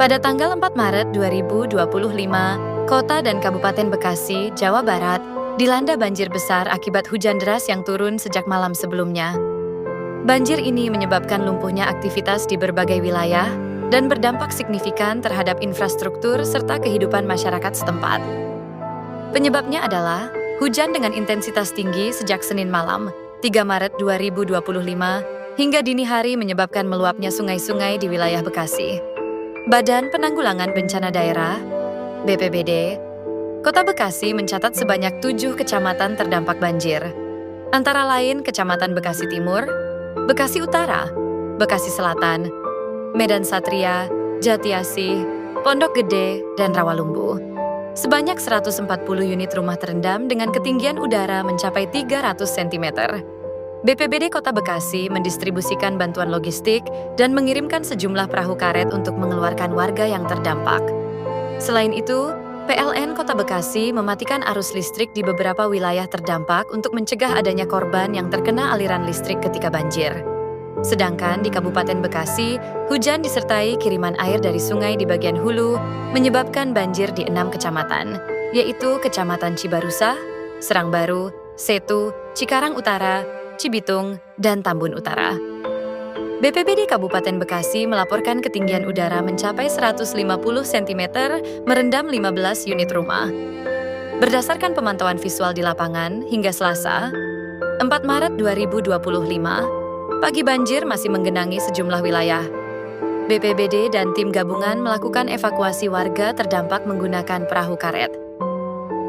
Pada tanggal 4 Maret 2025, Kota dan Kabupaten Bekasi, Jawa Barat, dilanda banjir besar akibat hujan deras yang turun sejak malam sebelumnya. Banjir ini menyebabkan lumpuhnya aktivitas di berbagai wilayah dan berdampak signifikan terhadap infrastruktur serta kehidupan masyarakat setempat. Penyebabnya adalah hujan dengan intensitas tinggi sejak Senin malam, 3 Maret 2025, hingga dini hari menyebabkan meluapnya sungai-sungai di wilayah Bekasi. Badan Penanggulangan Bencana Daerah, BPBD, Kota Bekasi mencatat sebanyak 7 kecamatan terdampak banjir. Antara lain Kecamatan Bekasi Timur, Bekasi Utara, Bekasi Selatan, Medan Satria, Jatiasih, Pondok Gede, dan Rawalumbu. Sebanyak 140 unit rumah terendam dengan ketinggian udara mencapai 300 cm. BPBD Kota Bekasi mendistribusikan bantuan logistik dan mengirimkan sejumlah perahu karet untuk mengeluarkan warga yang terdampak. Selain itu, PLN Kota Bekasi mematikan arus listrik di beberapa wilayah terdampak untuk mencegah adanya korban yang terkena aliran listrik ketika banjir. Sedangkan di Kabupaten Bekasi, hujan disertai kiriman air dari sungai di bagian hulu menyebabkan banjir di 6 kecamatan, yaitu Kecamatan Cibarusa, Serangbaru, Setu, Cikarang Utara, Cibitung, dan Tambun Utara. BPBD Kabupaten Bekasi melaporkan ketinggian udara mencapai 150 cm, merendam 15 unit rumah. Berdasarkan pemantauan visual di lapangan hingga Selasa, 4 Maret 2025, pagi banjir masih menggenangi sejumlah wilayah. BPBD dan tim gabungan melakukan evakuasi warga terdampak menggunakan perahu karet.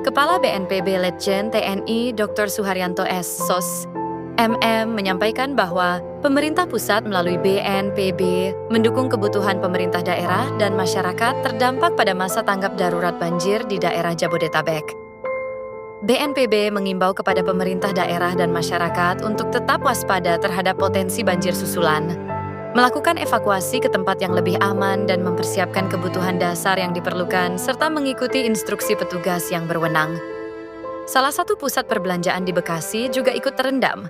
Kepala BNPB Letjen TNI Dr. Suharyanto S. Sos, MM menyampaikan bahwa pemerintah pusat melalui BNPB mendukung kebutuhan pemerintah daerah dan masyarakat terdampak pada masa tanggap darurat banjir di daerah Jabodetabek. BNPB mengimbau kepada pemerintah daerah dan masyarakat untuk tetap waspada terhadap potensi banjir susulan, melakukan evakuasi ke tempat yang lebih aman dan mempersiapkan kebutuhan dasar yang diperlukan serta mengikuti instruksi petugas yang berwenang. Salah satu pusat perbelanjaan di Bekasi juga ikut terendam.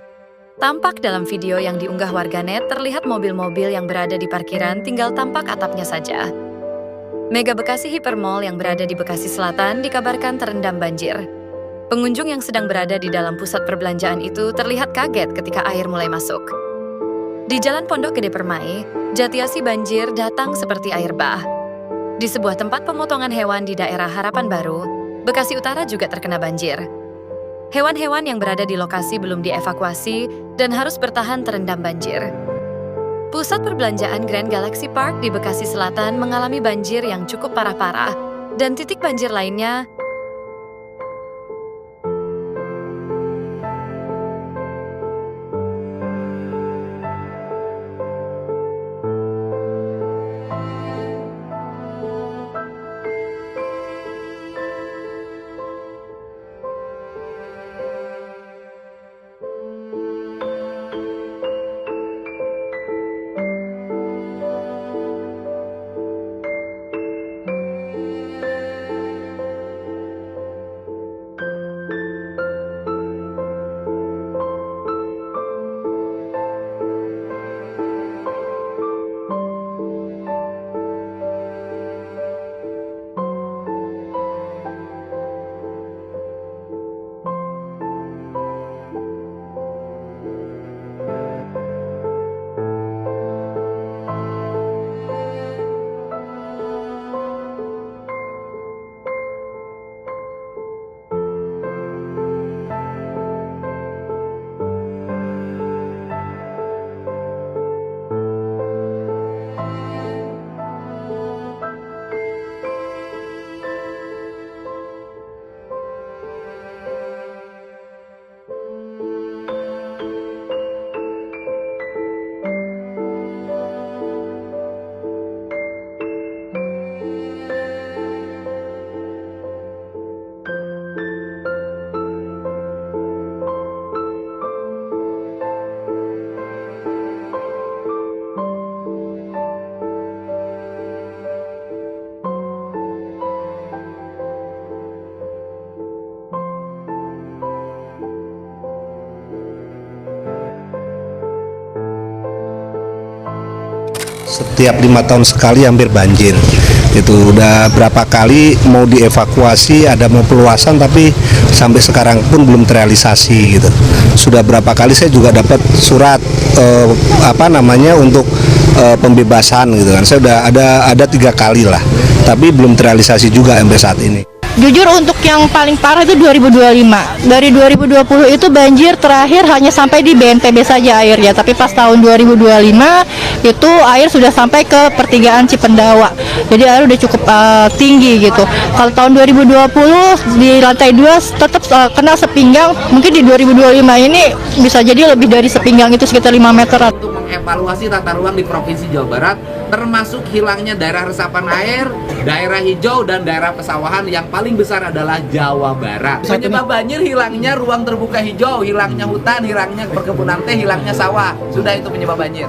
Tampak dalam video yang diunggah warganet terlihat mobil-mobil yang berada di parkiran tinggal tampak atapnya saja. Mega Bekasi Hypermall yang berada di Bekasi Selatan dikabarkan terendam banjir. Pengunjung yang sedang berada di dalam pusat perbelanjaan itu terlihat kaget ketika air mulai masuk. Di Jalan Pondok Gede Permai, Jatiasih banjir datang seperti air bah. Di sebuah tempat pemotongan hewan di daerah Harapan Baru, Bekasi Utara juga terkena banjir. Hewan-hewan yang berada di lokasi belum dievakuasi dan harus bertahan terendam banjir. Pusat perbelanjaan Grand Galaxy Park di Bekasi Selatan mengalami banjir yang cukup parah-parah, dan titik banjir lainnya Setiap 5 tahun sekali hampir banjir. Itu udah berapa kali mau dievakuasi, ada mau peluasan, tapi sampai sekarang pun belum terrealisasi gitu. Sudah berapa kali saya juga dapat surat untuk pembebasan gitu kan. Saya udah ada 3 kali lah, tapi belum terrealisasi juga sampai saat ini. Jujur untuk yang paling parah itu 2025. Dari 2020 itu banjir terakhir hanya sampai di BNPB saja airnya, tapi pas tahun 2025 itu air sudah sampai ke pertigaan Cipendawa. Jadi air udah cukup tinggi gitu. Kalau tahun 2020 di lantai 2 tetap kena sepinggang, mungkin di 2025 ini bisa jadi lebih dari sepinggang, itu sekitar 5 meteran. Untuk mengevaluasi tata ruang di Provinsi Jawa Barat, termasuk hilangnya daerah resapan air, daerah hijau, dan daerah pesawahan, yang paling besar adalah Jawa Barat. Penyebab banjir hilangnya ruang terbuka hijau, hilangnya hutan, hilangnya perkebunan teh, hilangnya sawah. Sudah itu penyebab banjir.